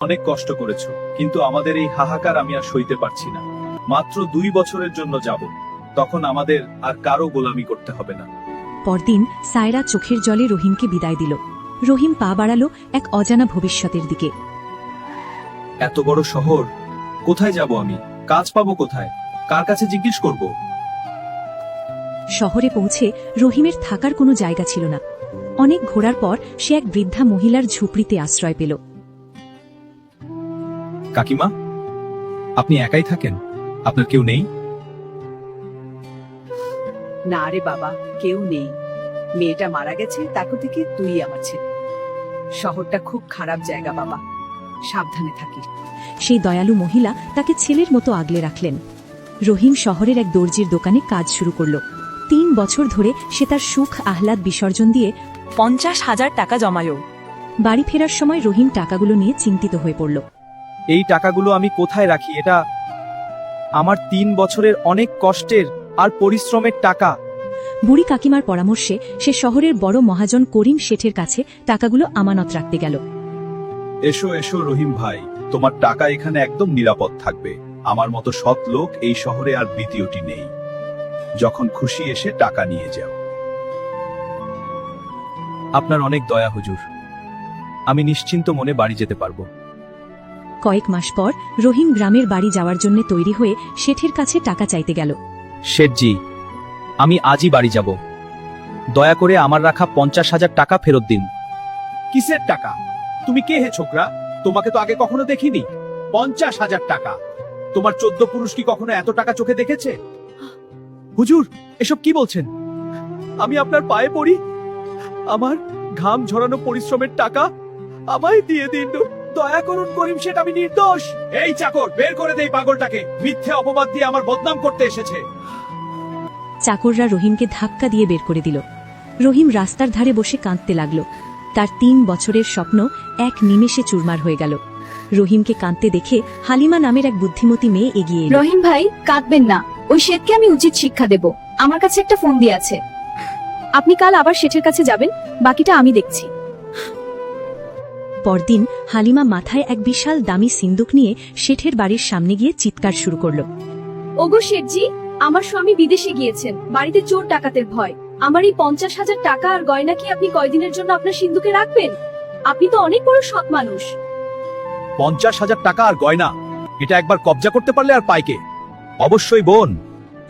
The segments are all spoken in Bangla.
অনেক কষ্ট করেছো, কিন্তু আমাদের এই হাহাকার আমি আর সইতে পারছি না। মাত্র 2 বছরের জন্য যাব, তখন আমাদের আর কারো গোলামি করতে হবে না। পরদিন সায়রা চোখের জলে রহিমকে বিদায় দিল। রহিম পা বাড়ালো এক অজানা ভবিষ্যতের দিকে। এত বড় শহর, কোথায় যাব আমি? কাজ পাবো কোথায়? কার কাছে জিজ্ঞেস করব? শহরে পৌঁছে রহিমের থাকার কোনো জায়গা ছিল না। অনেক ঘোরার পর সে এক বৃদ্ধা মহিলার ঝুপড়িতে আশ্রয় পেল। কাকিমা, আপনি একাই থাকেন? আপনার কেউ নেই? না রে বাবা, কেউ নেই। মেয়েটা মারা গেছে, তারপর থেকে তুই আমার ছেলে। শহরটা খুব খারাপ জায়গা বাবা, সাবধানে থাকিস। সেই দয়ালু মহিলা তাকে ছেলের মতো আগলে রাখলেন। রহিম শহরের এক দর্জির দোকানে কাজ শুরু করল। 3 বছর ধরে সে তার সুখ আহ্লাদ বিসর্জন দিয়ে 50,000 টাকা জমালো। বাড়ি ফেরার সময় রহিম টাকাগুলো নিয়ে চিন্তিত হয়ে পড়ল। এই টাকাগুলো আমি কোথায় রাখি? এটা আমার 3 বছরের অনেক কষ্টের আর পরিশ্রমের টাকা। বুড়ি কাকিমার পরামর্শে সে শহরের বড় মহাজন করিম শেঠের কাছে টাকাগুলো আমানত রাখতে গেল। এসো এসো রহিম ভাই, তোমার টাকা এখানে একদম নিরাপদ থাকবে। আমার মতো সৎ লোক এই শহরে আর দ্বিতীয়টি নেই। যখন খুশি এসে টাকা নিয়ে যাও। আপনার অনেক দয়া হুজুর, আমি নিশ্চিন্ত মনে বাড়ি যেতে পারবো। কয়েক মাস পর রহিম গ্রামের বাড়ি যাওয়ার জন্য তৈরি হয়ে শেঠের কাছে টাকা চাইতে গেল। শেঠজি, আমি আজই বাড়ি যাব। দয়া করে আমার রাখা 50,000 টাকা ফেরত দিন। কিসের টাকা? তুমি কে হে ছোকরা? তোমাকে তো আগে কখনো দেখিনি। 50,000 টাকা? তোমার 14 পুরুষ কি কখনো এত টাকা চোখে দেখেছে? হুজুর, এসব কি বলছেন? আমি আপনার পায়ে পড়ি, আমার ঘাম ঝরানো পরিশ্রমের টাকা আমায় দিয়ে দিন। দয়া করুন করিম শেঠ, আমি নির্দোষ। এই চাকর, বের করে দেই পাগলটাকে। মিথ্যে অপবাদ দিয়ে আমার বদনাম করতে এসেছে। চাকররা রহিমকে ধাক্কা দিয়ে বের করে দিল। রহিম রাস্তার ধারে বসে কাঁদতে লাগল। তার 3 বছরের স্বপ্ন এক নিমেষে চুরমার হয়ে গেল। রহিমকে কাঁদতে দেখে হালিমা নামের এক বুদ্ধিমতী মেয়ে এগিয়ে এল। রহিম ভাই, কাঁদবেন না। ওই শেঠকে আমি উচিত শিক্ষা দেব। আমার কাছে একটা ফোন দিয়ে আছে। আপনি কাল আবার শেঠের কাছে যাবেন, বাকিটা আমি দেখছি। পরদিন হালিমা মাথায় এক বিশাল দামি সিন্দুক নিয়ে শেঠের বাড়ির সামনে গিয়ে চিৎকার শুরু করল। ওগো শেঠজি, আমার স্বামী বিদেশে গিয়েছেন, বাড়িতে চোর ডাকাতের ভয়। আমার এই 50,000 টাকা আর গয়না কি আপনি কয়দিনের জন্য আপনার সিন্ধুকে রাখবেন? আপনি তো অনেক বড় সৎ মানুষ। 50,000 টাকা আর গয়না, এটা একবার কবজা করতে পারলে আর পাইকে? অবশ্যই বোন,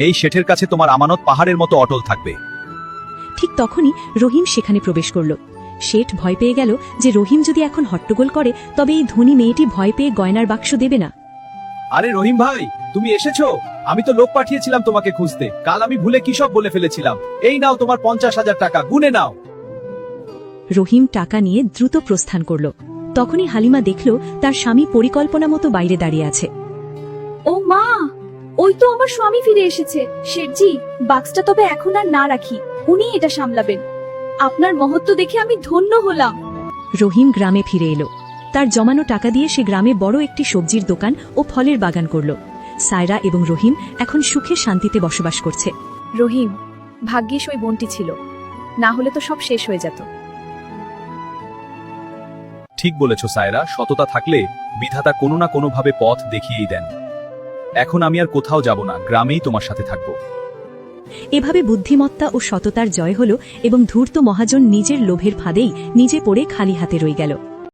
এই শেঠের কাছে তোমার আমানত পাহাড়ের মতো অটল থাকবে। ঠিক তখনই রহিম সেখানে প্রবেশ করল। শেঠ ভয় পেয়ে গেল যে রহিম যদি এখন হট্টগোল করে তবে এই ধনী মেয়েটি ভয় পেয়ে গয়নার বাক্স দেবে না। আরে রহিম ভাই, তুমি এসেছো? আমি তো লোক পাঠিয়েছিলাম তোমাকে খুঁজতে। কাল আমি ভুলে কি সব বলে ফেলেছিলাম। এই নাও তোমার 50,000 টাকা, গুনে নাও। রহিম টাকা নিয়ে দ্রুত প্রস্থান করল। তখনই হালিমা দেখল তার স্বামী পরিকল্পনা মতো বাইরে দাঁড়িয়ে আছে। ও মা, ওই তো আমার স্বামী ফিরে এসেছে। শেঠজি, বাক্সটা তবে এখন আর না রাখি, উনি এটা সামলাবেন। আপনার মহত্ব দেখে আমি ধন্য হলাম। রহিম গ্রামে ফিরে এলো। তার জমানো টাকা দিয়ে সে গ্রামে বড় একটি সবজির দোকান ও ফলের বাগান করল। সায়রা এবং রহিম এখন সুখে শান্তিতে বসবাস করছে। রহিম, ভাগ্যিস ওই বোনটি ছিল, না হলে তো সব শেষ হয়ে যেত। ঠিক বলেছ সায়রা, সততা থাকলে বিধাতা কোনো না কোনো ভাবে পথ দেখিয়েই দেন। এখন আমি আর কোথাও যাব না, গ্রামেই তোমার সাথে থাকবো। এভাবে বুদ্ধিমত্তা ও সততার জয় হল এবং ধূর্ত মহাজন নিজের লোভের ফাঁদেই নিজে পড়ে খালি হাতে রয়ে গেল।